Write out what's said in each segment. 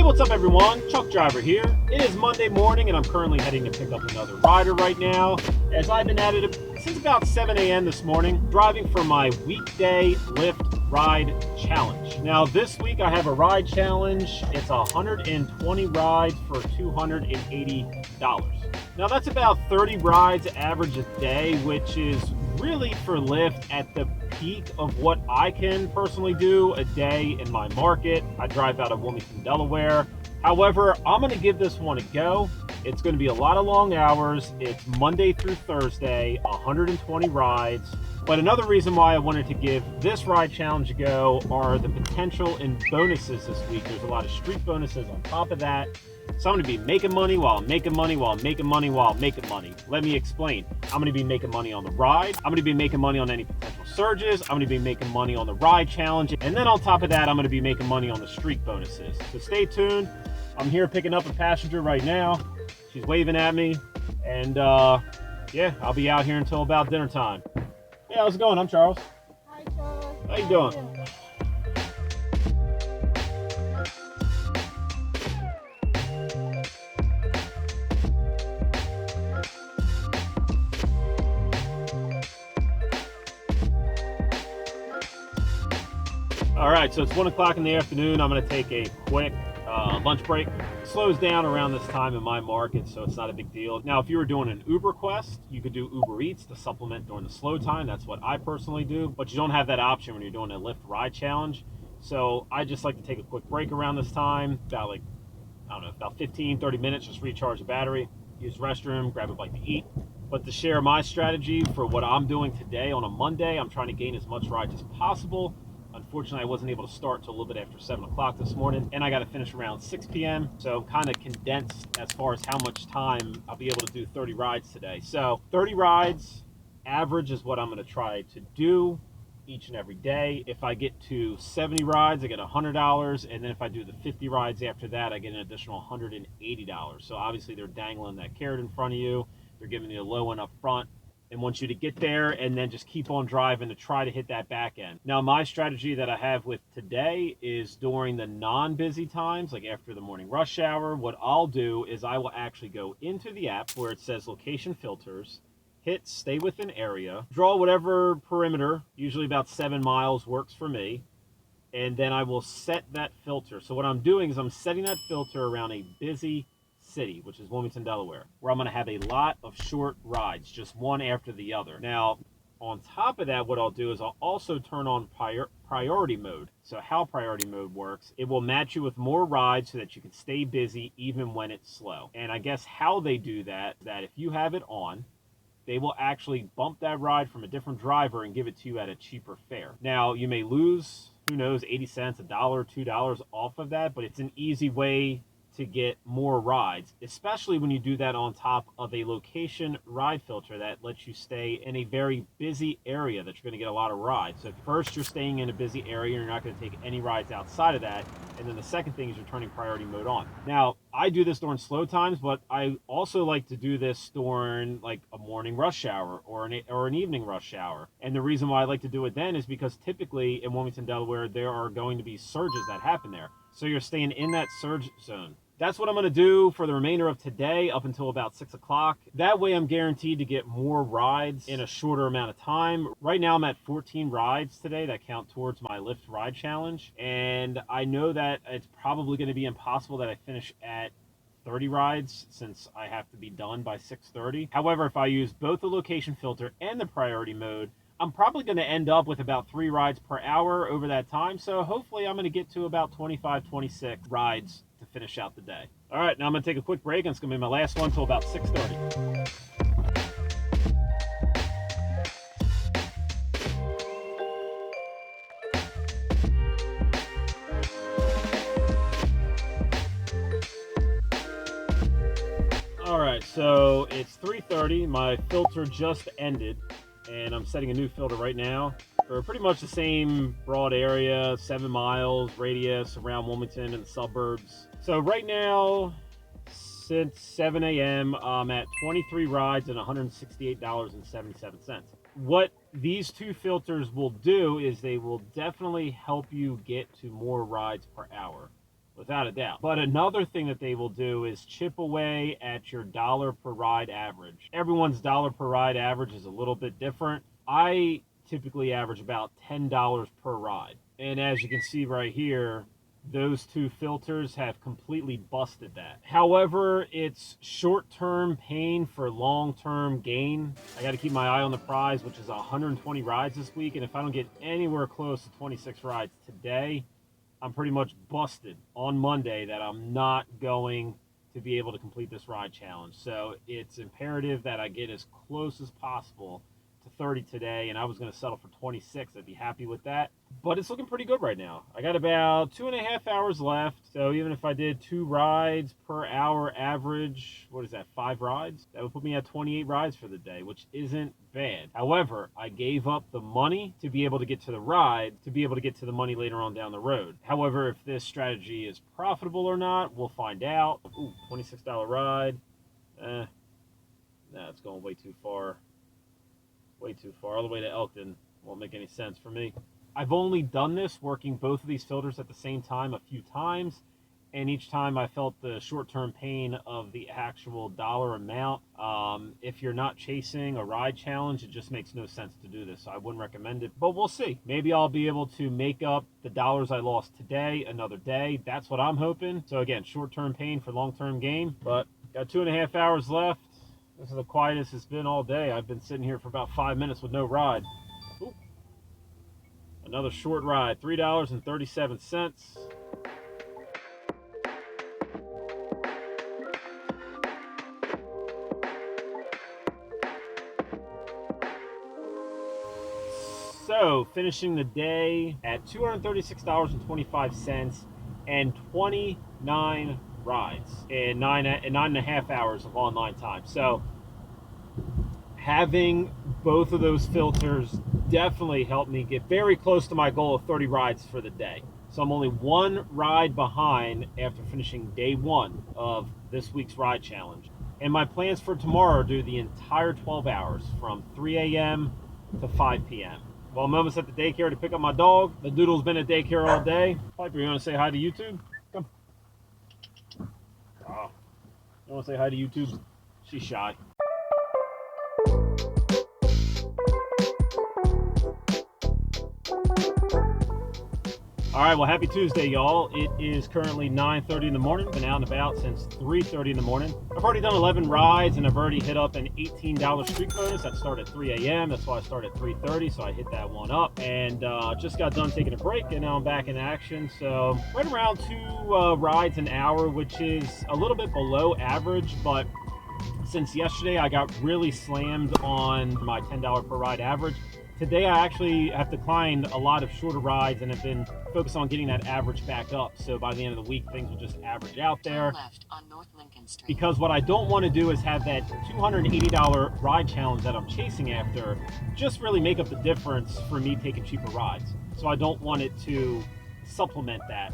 What's up everyone? Truck Driver here. It is Monday morning and I'm currently heading to pick up another rider right now, as I've been at it since about 7 a.m. this morning, driving for my weekday Lyft ride challenge. Now this week I have a ride challenge. It's 120 rides for $280. Now that's about 30 rides average a day, which is really for Lyft at the peak of what I can personally do a day in my market. I drive out of Wilmington, Delaware. However, I'm going to give this one a go. It's going to be a lot of long hours. It's Monday through Thursday, 120 rides. But another reason why I wanted to give this ride challenge a go are the potential in bonuses this week. There's a lot of street bonuses on top of that. So I'm going to be making money while I'm making money while I'm making money while I'm making money. Let me explain. I'm going to be making money on the ride. I'm going to be making money on any potential surges. I'm going to be making money on the ride challenge. And then on top of that, I'm going to be making money on the street bonuses. So stay tuned. I'm here picking up a passenger right now. She's waving at me. And yeah, I'll be out here until about dinner time. Hey, how's it going? I'm Charles. Hi, Charles. How you doing? All right, so it's 1 o'clock in the afternoon. I'm going to take a quick lunch break. It slows down around this time in my market, so it's not a big deal. Now, if you were doing an Uber Quest, you could do Uber Eats to supplement during the slow time. That's what I personally do, but you don't have that option when you're doing a Lyft ride challenge. So I just like to take a quick break around this time, about about 15, 30 minutes, just recharge the battery, use the restroom, grab a bite to eat. But to share my strategy for what I'm doing today on a Monday, I'm trying to gain as much rides as possible. Unfortunately, I wasn't able to start till a little bit after 7 o'clock this morning, and I got to finish around 6 p.m. So kind of condensed as far as how much time I'll be able to do 30 rides today. So 30 rides average is what I'm going to try to do each and every day. If I get to 70 rides, I get $100, and then if I do the 50 rides after that, I get an additional $180. So obviously they're dangling that carrot in front of you. They're giving you a low one up front and want you to get there and then just keep on driving to try to hit that back end. Now, my strategy that I have with today is during the non-busy times, like after the morning rush hour, what I'll do is I will actually go into the app where it says location filters, hit stay within area, draw whatever perimeter, usually about 7 miles works for me, and then I will set that filter. So what I'm doing is I'm setting that filter around a busy city, which is Wilmington, Delaware, where I'm going to have a lot of short rides, just one after the other. Now, on top of that, what I'll do is I'll also turn on priority mode. So how priority mode works, it will match you with more rides so that you can stay busy even when it's slow. And I guess how they do that if you have it on, they will actually bump that ride from a different driver and give it to you at a cheaper fare. Now, you may lose, who knows, 80 cents, $1, $2 off of that, but it's an easy way to get more rides, especially when you do that on top of a location ride filter that lets you stay in a very busy area that you're going to get a lot of rides. So first, you're staying in a busy area, you're not going to take any rides outside of that. And then the second thing is you're turning priority mode on. Now, I do this during slow times, but I also like to do this during like a morning rush hour or an evening rush hour. And the reason why I like to do it then is because typically in Wilmington, Delaware, there are going to be surges that happen there. So you're staying in that surge zone. That's what I'm going to do for the remainder of today up until about 6 o'clock. That way I'm guaranteed to get more rides in a shorter amount of time. Right now I'm at 14 rides today that count towards my Lyft ride challenge. And I know that it's probably going to be impossible that I finish at 30 rides since I have to be done by 6:30. However, if I use both the location filter and the priority mode, I'm probably going to end up with about 3 rides per hour over that time. So hopefully I'm going to get to about 25, 26 rides to finish out the day. All right, now I'm going to take a quick break, and it's going to be my last one until about 6:30. All right, so it's 3:30. My filter just ended, and I'm setting a new filter right now for pretty much the same broad area, 7 miles radius around Wilmington and the suburbs. So right now, since 7 a.m., I'm at 23 rides and $168.77. What these two filters will do is they will definitely help you get to more rides per hour. without a doubt. But another thing that they will do is chip away at your dollar per ride average. Everyone's dollar per ride average is a little bit different. I typically average about $10 per ride. And as you can see right here, those two filters have completely busted that. However, it's short-term pain for long-term gain. I got to keep my eye on the prize, which is 120 rides this week. And if I don't get anywhere close to 26 rides today, I'm pretty much busted on Monday that I'm not going to be able to complete this ride challenge. So it's imperative that I get as close as possible to 30 today, and I was going to settle for 26. I'd be happy with that. But it's looking pretty good right now. I got about 2.5 hours left. So even if I did 2 rides per hour average, what is that, 5 rides? That would put me at 28 rides for the day, which isn't bad. However, I gave up the money to be able to get to the ride, to be able to get to the money later on down the road. However, if this strategy is profitable or not, we'll find out. Ooh, $26 ride. Nah, it's going way too far. Way too far. All the way to Elkton. Won't make any sense for me. I've only done this working both of these filters at the same time a few times, and each time I felt the short-term pain of the actual dollar amount. If you're not chasing a ride challenge, it just makes no sense to do this. So I wouldn't recommend it, but we'll see. Maybe I'll be able to make up the dollars I lost today another day. That's what I'm hoping. So again, short-term pain for long-term gain, but got 2.5 hours left. This is the quietest it's been all day. I've been sitting here for about 5 minutes with no ride. Ooh. Another short ride, $3.37. So, finishing the day at $236.25 and 29 rides in 9.5 hours of online time. So, having both of those filters definitely helped me get very close to my goal of 30 rides for the day. So I'm only 1 ride behind after finishing day 1 of this week's ride challenge. And my plans for tomorrow are to do the entire 12 hours from 3 a.m. to 5 p.m. Well, I'm almost at the daycare to pick up my dog. The doodle's been at daycare all day. Piper, you want to say hi to YouTube? Come. Oh, you want to say hi to YouTube? She's shy. All right, well, happy Tuesday, y'all. It is currently 9:30 in the morning. Been out and about since 3:30 in the morning. I've already done 11 rides, and I've already hit up an $18 streak bonus. That started at 3 a.m. That's why I started at 3:30, so I hit that one up. And just got done taking a break, and now I'm back in action. So right around 2 rides an hour, which is a little bit below average, but since yesterday I got really slammed on my $10 per ride average, today I actually have declined a lot of shorter rides and have been focused on getting that average back up. So by the end of the week, things will just average out there. Left on North Lincoln Street. Because what I don't want to do is have that $280 ride challenge that I'm chasing after just really make up the difference for me taking cheaper rides. So I don't want it to supplement that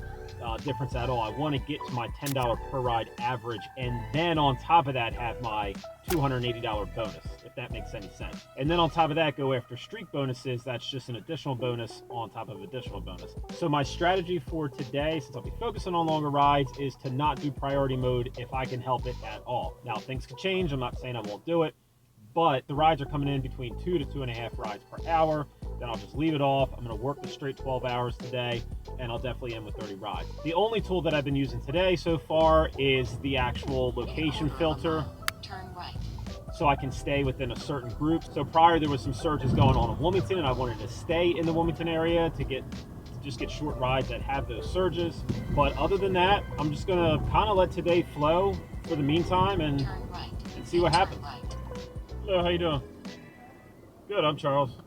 difference at all. I want to get to my $10 per ride average, and then on top of that have my $280 bonus, if that makes any sense. And then on top of that, go after streak bonuses. That's just an additional bonus on top of additional bonus. So my strategy for today, since I'll be focusing on longer rides, is to not do priority mode if I can help it at all. Now, things can change. I'm not saying I won't do it, but the rides are coming in between 2 to 2.5 rides per hour. Then I'll just leave it off. I'm going to work the straight 12 hours today, and I'll definitely end with 30 rides. The only tool that I've been using today so far is the actual location filter. Turn right. So I can stay within a certain group. So prior there was some surges going on in Wilmington, and I wanted to stay in the Wilmington area to just get short rides that have those surges. But other than that, I'm just going to kind of let today flow for the meantime and see what happens. Right. Hello, how you doing? Good, I'm Charles.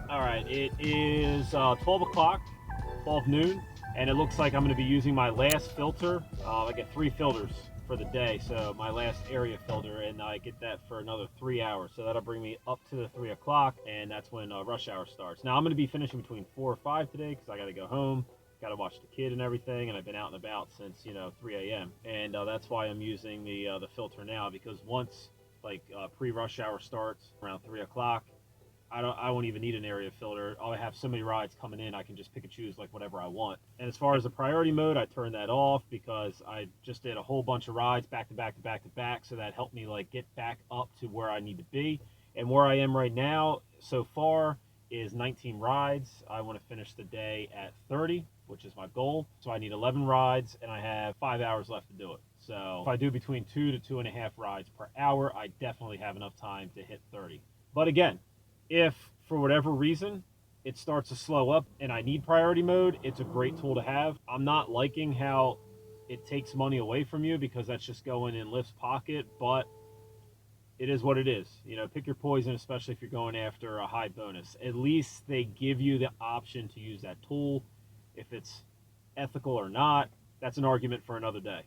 All right, it is 12 o'clock, 12 noon, and it looks like I'm going to be using my last filter. I get 3 filters for the day, so my last area filter, and I get that for another 3 hours. So that'll bring me up to the 3 o'clock, and that's when rush hour starts. Now, I'm going to be finishing between 4 or 5 today because I got to go home, got to watch the kid and everything, and I've been out and about since 3 a.m. And that's why I'm using the filter now, because once like pre-rush hour starts around 3 o'clock. I won't even need an area filter. I'll have so many rides coming in, I can just pick and choose like whatever I want. And as far as the priority mode, I turned that off because I just did a whole bunch of rides back to back to back to back, so that helped me like get back up to where I need to be. And where I am right now so far is 19 rides. I want to finish the day at 30, which is my goal. So I need 11 rides and I have 5 hours left to do it. So if I do between 2 to 2.5 rides per hour, I definitely have enough time to hit 30. But again, if for whatever reason it starts to slow up and I need priority mode, it's a great tool to have. I'm not liking how it takes money away from you because that's just going in Lyft's pocket, but it is what it is. You know, pick your poison, especially if you're going after a high bonus. At least they give you the option to use that tool. If it's ethical or not, that's an argument for another day.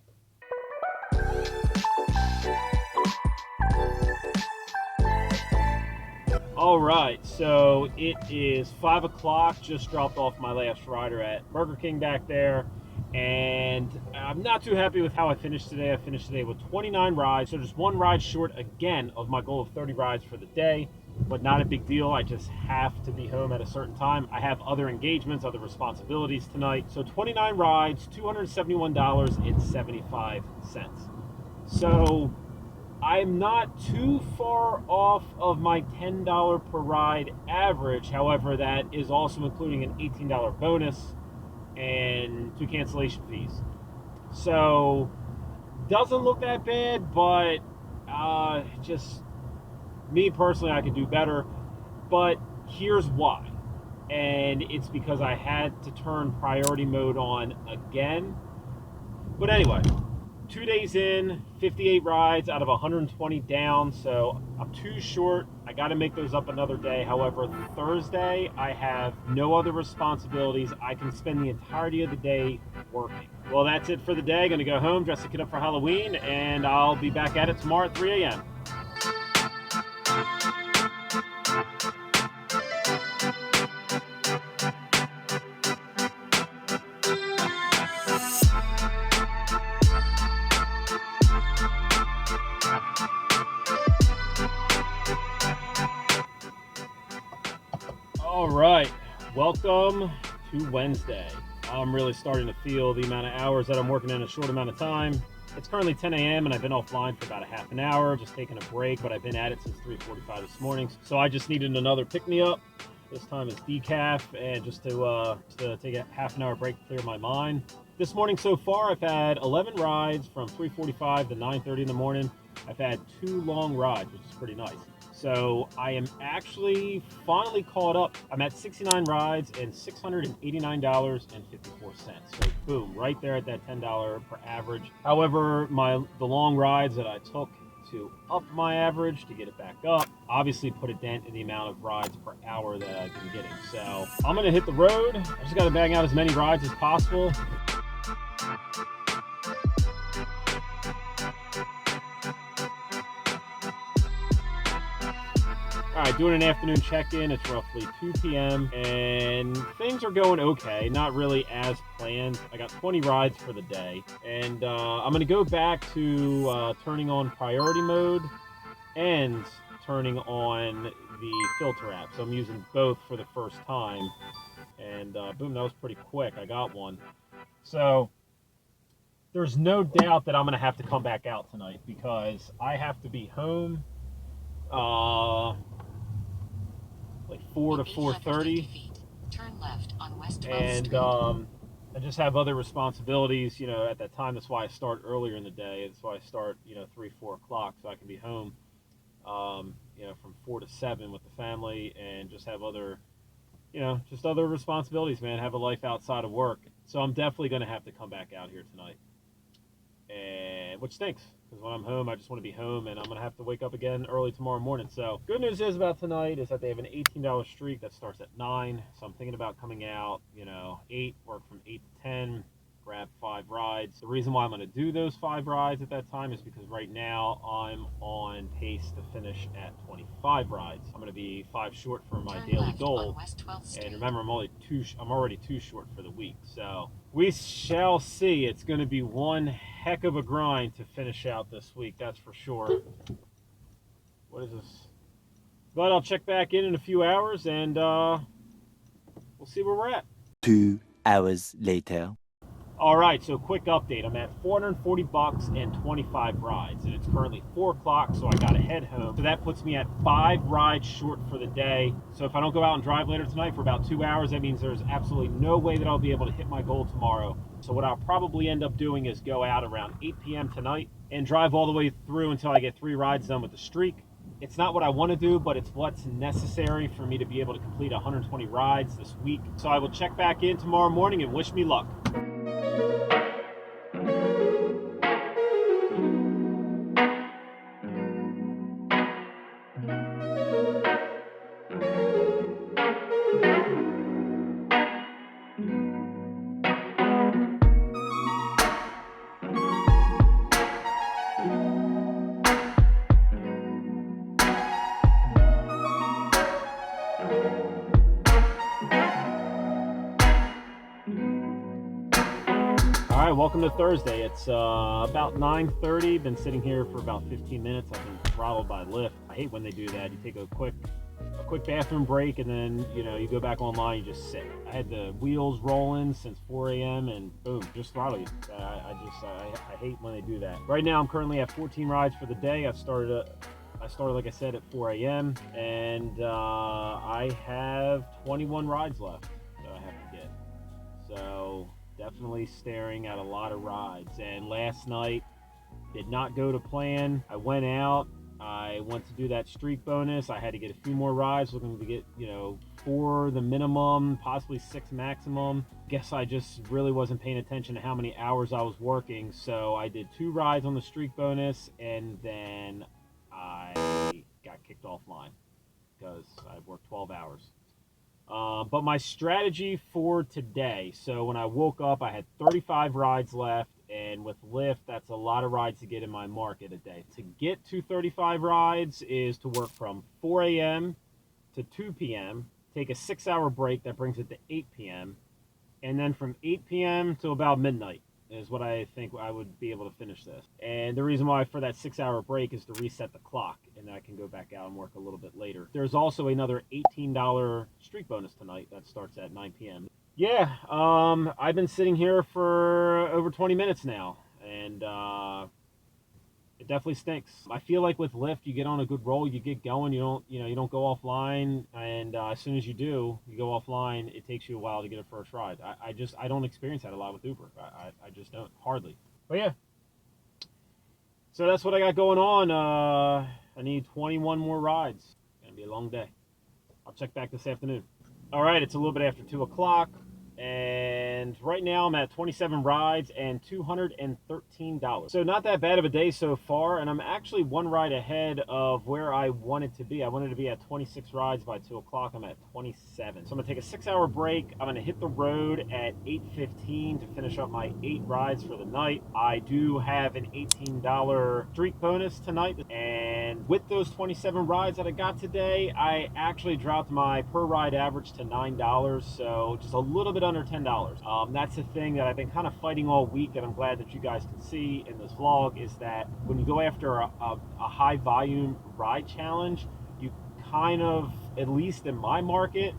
All right, so it is 5 o'clock. Just dropped off my last rider at Burger King back there, and I'm not too happy with how I finished today. I finished today with 29 rides, so just one ride short again of my goal of 30 rides for the day, but not a big deal. I just have to be home at a certain time. I have other engagements, other responsibilities tonight. So 29 rides, $271.75. So I'm not too far off of my $10 per ride average. However, that is also including an $18 bonus and 2 cancellation fees. So doesn't look that bad, but just me personally, I could do better. But here's why. And it's because I had to turn priority mode on again. But anyway, 2 days in, 58 rides out of 120 down, so I'm too short. I got to make those up another day. However, Thursday, I have no other responsibilities. I can spend the entirety of the day working. Well, that's it for the day. Going to go home, dress the kid up for Halloween, and I'll be back at it tomorrow at 3 a.m. All right, welcome to Wednesday. I'm really starting to feel the amount of hours that I'm working in a short amount of time. It's currently 10 a.m. and I've been offline for about a half an hour, just taking a break, but I've been at it since 3:45 this morning. So I just needed another pick-me-up. This time it's decaf, and just to take a half an hour break to clear my mind. This morning so far, I've had 11 rides from 3:45 to 9:30 in the morning. I've had 2 long rides, which is pretty nice. So I am actually finally caught up. I'm at 69 rides and $689.54. So boom, right there at that $10 per average. However, the long rides that I took to up my average to get it back up obviously put a dent in the amount of rides per hour that I've been getting. So I'm gonna hit the road. I just gotta bang out as many rides as possible. All right, doing an afternoon check-in. It's roughly 2 p.m. and things are going okay. Not really as planned. I got 20 rides for the day, and I'm going to go back to turning on priority mode and turning on the filter app. So I'm using both for the first time, and boom, that was pretty quick. I got one. So there's no doubt that I'm going to have to come back out tonight because I have to be home like 4 to 4:30, turn left on West 12th and Street. I just have other responsibilities, you know, at that time. That's why I start earlier in the day. That's why I start, 3, 4 o'clock, so I can be home, from 4 to 7 with the family, and just have other, just other responsibilities, man. Have a life outside of work. So I'm definitely going to have to come back out here tonight, and which stinks. Because when I'm home, I just want to be home, and I'm going to have to wake up again early tomorrow morning. So good news is about tonight is that they have an $18 streak that starts at 9. So I'm thinking about coming out, 8, work from 8 to 10, grab 5 rides. The reason why I'm going to do those 5 rides at that time is because right now I'm on pace to finish at 25 rides. I'm going to be 5 short for my daily goal. West 12th Street. And remember, I'm already 2 short for the week. So we shall see. It's going to be one heck of a grind to finish out this week, that's for sure. What is this? But I'll check back in a few hours, and we'll see where we're at. 2 hours later. All right, so quick update. I'm at $440 and 25 rides, and it's currently 4 o'clock, so I got to head home. So that puts me at 5 rides short for the day. So if I don't go out and drive later tonight for about 2 hours, that means there's absolutely no way that I'll be able to hit my goal tomorrow. So what I'll probably end up doing is go out around 8 p.m. tonight and drive all the way through until I get 3 rides done with the streak. It's not what I want to do, but it's what's necessary for me to be able to complete 120 rides this week. So I will check back in tomorrow morning and wish me luck. All right, welcome to Thursday. It's about 9:30. Been sitting here for about 15 minutes. I've been throttled by Lyft. I hate when they do that. You take a quick bathroom break, and then you go back online. You just sit. I had the wheels rolling since 4 a.m. and boom, just throttle you. I hate when they do that. Right now, I'm currently at 14 rides for the day. I started like I said at 4 a.m. and I have 21 rides left that I have to get. So definitely staring at a lot of rides. And last night did not go to plan. I went out. I went to do that streak bonus. I had to get a few more rides, looking to get 4 the minimum, possibly 6 maximum. Guess I just really wasn't paying attention to how many hours I was working. So I did 2 rides on the streak bonus, and then I got kicked offline because I worked 12 hours. But my strategy for today, so when I woke up, I had 35 rides left, and with Lyft, that's a lot of rides to get in my market a day. To get to 35 rides is to work from 4 a.m. to 2 p.m., take a 6-hour break, that brings it to 8 p.m., and then from 8 p.m. to about midnight is what I think I would be able to finish this. And the reason why for that 6-hour break is to reset the clock, and then I can go back out and work a little bit later. There's also another $18 streak bonus tonight that starts at 9 p.m. Yeah, I've been sitting here for over 20 minutes now, and it definitely stinks. I feel like with Lyft, you get on a good roll, you get going, you don't go offline, and as soon as you do, you go offline, it takes you a while to get a first ride. I don't experience that a lot with Uber. I just don't, hardly. But yeah, so that's what I got going on. I need 21 more rides. It's gonna be a long day. I'll check back this afternoon. All right, it's a little bit after 2 o'clock. And right now I'm at 27 rides and $213. So not that bad of a day so far, and I'm actually 1 ride ahead of where I wanted to be. I wanted to be at 26 rides by 2 o'clock. I'm at 27. So I'm gonna take a 6-hour break. I'm gonna hit the road at 8:15 to finish up my 8 rides for the night. I do have an $18 streak bonus tonight, and with those 27 rides that I got today, I actually dropped my per ride average to $9, so just a little bit under $10. That's the thing that I've been kind of fighting all week, and I'm glad that you guys can see in this vlog, is that when you go after a high volume ride challenge, you kind of, at least in my market,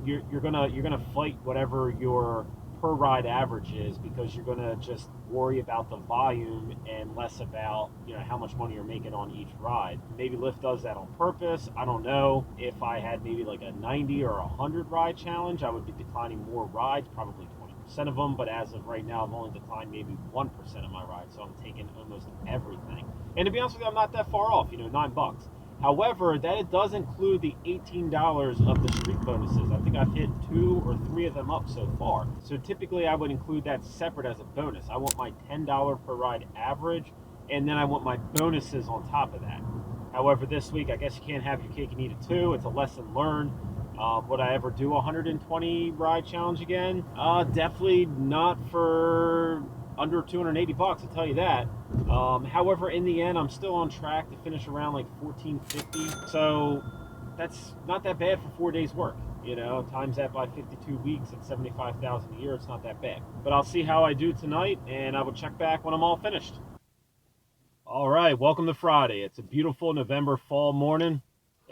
you're gonna fight whatever your per ride average is, because you're gonna just worry about the volume and less about how much money you're making on each ride. Maybe Lyft does that on purpose. I don't know. If I had maybe like a 90 or 100 ride challenge, I would be declining more rides, probably 20% of them. But as of right now, I've only declined maybe 1% of my rides, so I'm taking almost everything. And to be honest with you, I'm not that far off. $9. However, that does include the $18 of the streak bonuses. I think I've hit 2 or 3 of them up so far. So typically I would include that separate as a bonus. I want my $10 per ride average, and then I want my bonuses on top of that. However, this week, I guess you can't have your cake and eat it too. It's a lesson learned. Would I ever do a 120 ride challenge again? Definitely not for under $280, I'll tell you that. However, in the end, I'm still on track to finish around like $1,450. So that's not that bad for 4 days work. Times that by 52 weeks at $75,000 a year, it's not that bad. But I'll see how I do tonight, and I will check back when I'm all finished. All right, welcome to Friday. It's a beautiful November fall morning,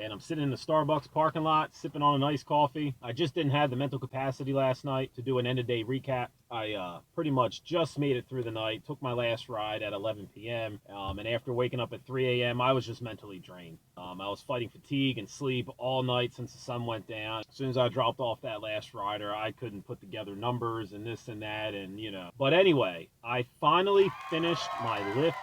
and I'm sitting in the Starbucks parking lot sipping on a nice coffee. I just didn't have the mental capacity last night to do an end-of-day recap. I pretty much just made it through the night, took my last ride at 11 p.m., and after waking up at 3 a.m., I was just mentally drained. I was fighting fatigue and sleep all night since the sun went down. As soon as I dropped off that last rider, I couldn't put together numbers and this and that, and But anyway, I finally finished my Lyft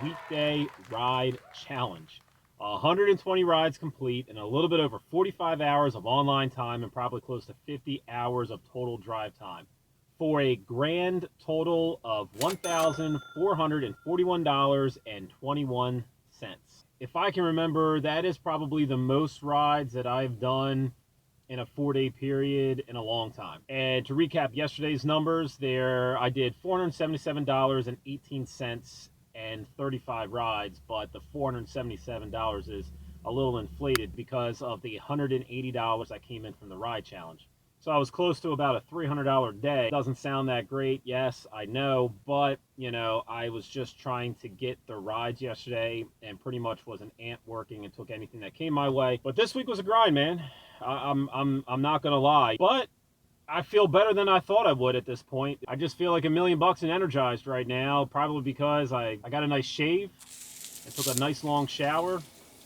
weekday ride challenge. 120 rides complete and a little bit over 45 hours of online time and probably close to 50 hours of total drive time for a grand total of $1,441.21. If I can remember, that is probably the most rides that I've done in a 4-day period in a long time. And to recap yesterday's numbers, I did $477.18 and 35 rides, but the $477 is a little inflated because of the $180 that came in from the ride challenge. So I was close to about a $300 day. Doesn't sound that great, yes, I know, but I was just trying to get the rides yesterday and pretty much was an ant working and took anything that came my way. But this week was a grind, man. I'm not gonna lie, but I feel better than I thought I would at this point. I just feel like $1 million and energized right now, probably because I got a nice shave and took a nice long shower,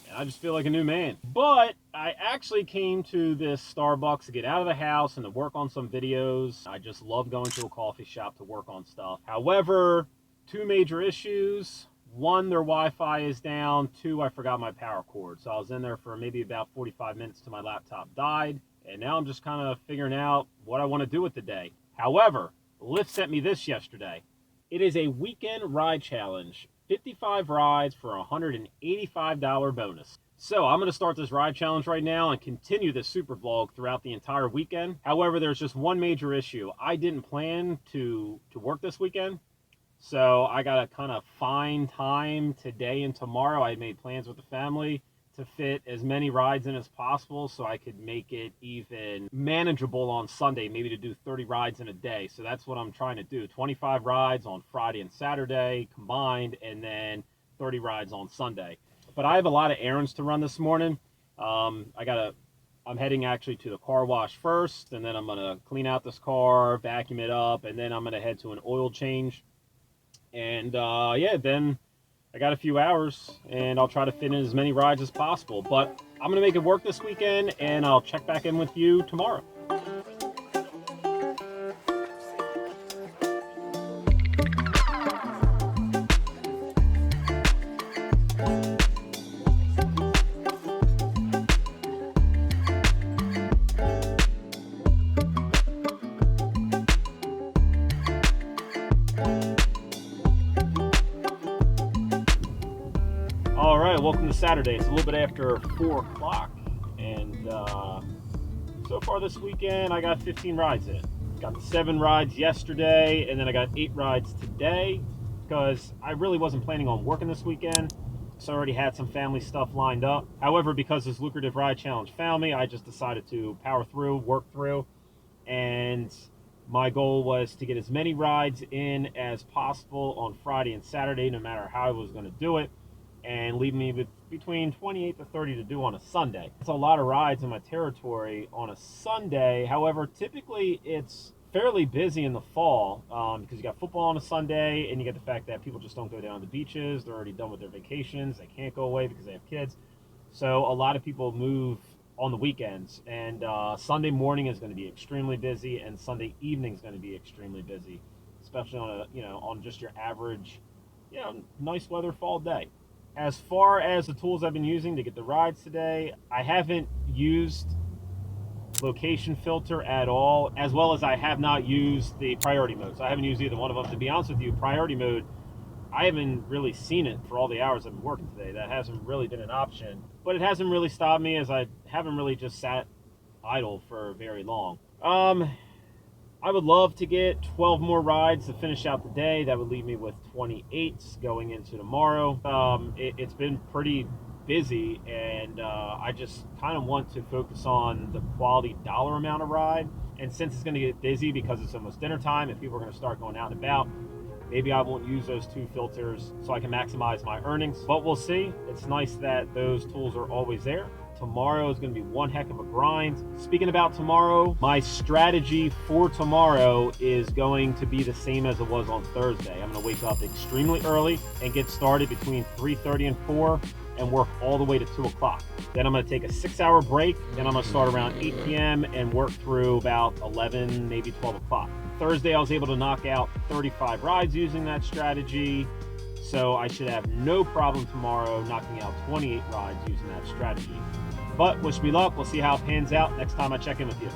and I just feel like a new man. But I actually came to this Starbucks to get out of the house and to work on some videos. I just love going to a coffee shop to work on stuff. However, two major issues. One, their Wi-Fi is down. Two, I forgot my power cord. So I was in there for maybe about 45 minutes till my laptop died. And now I'm just kind of figuring out what I want to do with the day. However, Lyft sent me this yesterday. It is a weekend ride challenge. 55 rides for a $185 bonus. So I'm going to start this ride challenge right now and continue this super vlog throughout the entire weekend. However, there's just one major issue. I didn't plan to work this weekend. So I got to kind of find time today and tomorrow. I made plans with the family to fit as many rides in as possible so I could make it even manageable on Sunday, maybe to do 30 rides in a day. So that's what I'm trying to do. 25 rides on Friday and Saturday combined, and then 30 rides on Sunday. But I have a lot of errands to run this morning. I'm heading actually to the car wash first, and then I'm gonna clean out this car, vacuum it up, and then I'm gonna head to an oil change. And then I got a few hours, and I'll try to fit in as many rides as possible. But I'm going to make it work this weekend, and I'll check back in with you tomorrow. All right, welcome to Saturday. It's a little bit after 4 o'clock, and so far this weekend I got 15 rides in. Got 7 rides yesterday, and then I got 8 rides today because I really wasn't planning on working this weekend, so I already had some family stuff lined up. However, because this lucrative ride challenge found me, I just decided to power through, work through, and my goal was to get as many rides in as possible on Friday and Saturday, no matter how I was going to do it, and leave me with between 28 to 30 to do on a Sunday. It's a lot of rides in my territory on a Sunday. However, typically it's fairly busy in the fall because you got football on a Sunday, and you get the fact that people just don't go down to the beaches. They're already done with their vacations. They can't go away because they have kids. So a lot of people move on the weekends, and Sunday morning is going to be extremely busy, and Sunday evening is going to be extremely busy, especially on on just your average, nice weather fall day. As far as the tools I've been using to get the rides today, I haven't used location filter at all, as well as I have not used the priority mode. So I haven't used either one of them. To be honest with you, priority mode, I haven't really seen it for all the hours I've been working today. That hasn't really been an option, but it hasn't really stopped me as I haven't really just sat idle for very long. I would love to get 12 more rides to finish out the day. That would leave me with 28 going into tomorrow. It's been pretty busy, and I just kind of want to focus on the quality dollar amount of ride. And since it's going to get busy because it's almost dinner time and people are going to start going out and about, Maybe I won't use those 2 filters so I can maximize my earnings, but we'll see. It's nice that those tools are always there. Tomorrow is going to be one heck of a grind. Speaking about tomorrow, my strategy for tomorrow is going to be the same as it was on Thursday. I'm going to wake up extremely early and get started between 3:30 and 4 and work all the way to 2 o'clock. Then I'm going to take a 6-hour break. Then I'm going to start around 8 p.m. and work through about 11, maybe 12 o'clock. Thursday, I was able to knock out 35 rides using that strategy. So I should have no problem tomorrow knocking out 28 rides using that strategy. But wish me luck. We'll see how it pans out next time I check in with you.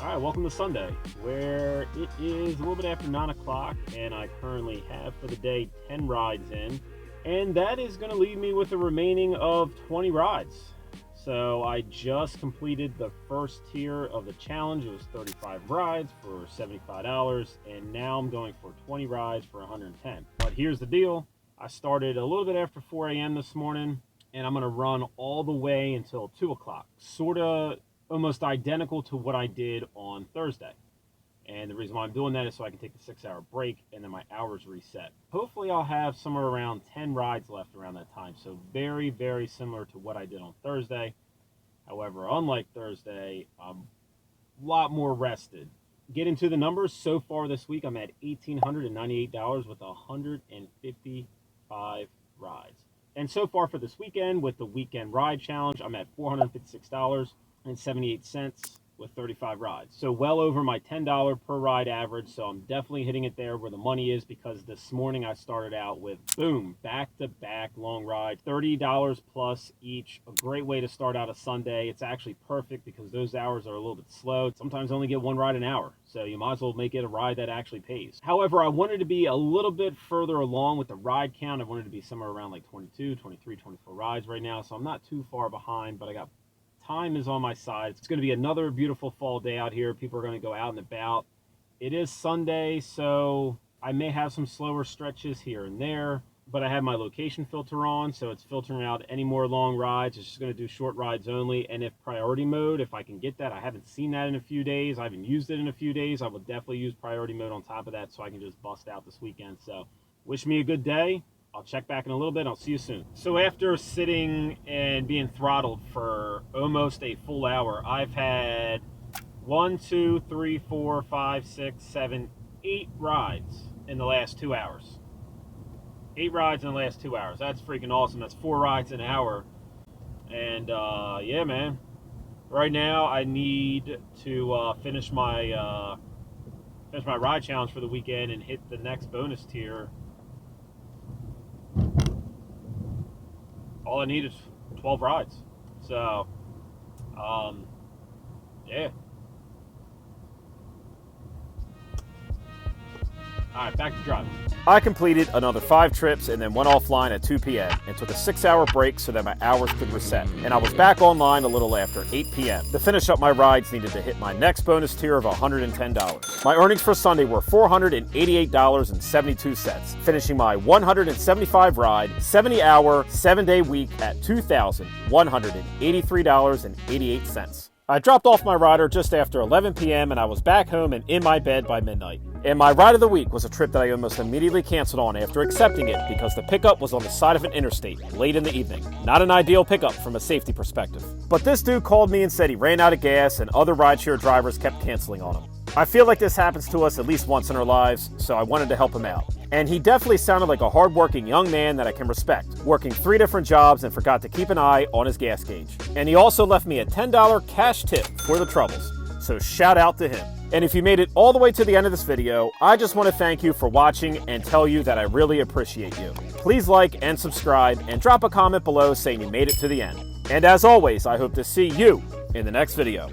All right, welcome to Sunday, where it is a little bit after 9 o'clock, and I currently have for the day 10 rides in, and that is going to leave me with a remaining of 20 rides. So I just completed the first tier of the challenge. It was 35 rides for $75, and now I'm going for 20 rides for $110. But here's the deal. I started a little bit after 4 a.m. this morning, and I'm going to run all the way until 2 o'clock. Sort of almost identical to what I did on Thursday. And the reason why I'm doing that is so I can take a 6-hour break and then my hours reset. Hopefully I'll have somewhere around 10 rides left around that time. So very, very similar to what I did on Thursday. However, unlike Thursday, I'm a lot more rested. Get into the numbers. So far this week, I'm at $1,898 with 155 rides. And so far for this weekend, with the weekend ride challenge, I'm at $456.78 with 35 rides. So well over my $10 per ride average. So I'm definitely hitting it there where the money is, because this morning I started out with, boom, back-to-back long rides, $30 plus each. A great way to start out a Sunday. It's actually perfect because those hours are a little bit slow. Sometimes I only get one ride an hour. So you might as well make it a ride that actually pays. However, I wanted to be a little bit further along with the ride count. I wanted to be somewhere around like 22, 23, 24 rides right now. So I'm not too far behind, but I got time is on my side. It's going to be another beautiful fall day out here. People are going to go out and about. It is Sunday, so I may have some slower stretches here and there, but I have my location filter on, so it's filtering out any more long rides. It's just going to do short rides only. And if priority mode, if I can get that, I haven't seen that in a few days. I haven't used it in a few days. I will definitely use priority mode on top of that so I can just bust out this weekend. So wish me a good day. I'll check back in a little bit. I'll see you soon. So after sitting and being throttled for almost a full hour, I've had 8 rides in the last 2 hours. 8 rides in the last 2 hours. That's freaking awesome. That's 4 rides an hour. And yeah, man. Right now, I need to finish my ride challenge for the weekend and hit the next bonus tier. All I need is 12 rides. So, yeah. All right, back to driving. I completed another 5 trips and then went offline at 2 p.m. and took a 6-hour break so that my hours could reset. And I was back online a little after 8 p.m. To finish up my rides, needed to hit my next bonus tier of $110. My earnings for Sunday were $488.72, finishing my 175 ride, 70-hour, 7-day week at $2,183.88. I dropped off my rider just after 11 p.m. and I was back home and in my bed by midnight. And my ride of the week was a trip that I almost immediately canceled on after accepting it because the pickup was on the side of an interstate late in the evening. Not an ideal pickup from a safety perspective. But this dude called me and said he ran out of gas and other rideshare drivers kept canceling on him. I feel like this happens to us at least once in our lives, so I wanted to help him out. And he definitely sounded like a hardworking young man that I can respect, working 3 different jobs and forgot to keep an eye on his gas gauge. And he also left me a $10 cash tip for the troubles, so shout out to him. And if you made it all the way to the end of this video, I just want to thank you for watching and tell you that I really appreciate you. Please like and subscribe and drop a comment below saying you made it to the end. And as always, I hope to see you in the next video.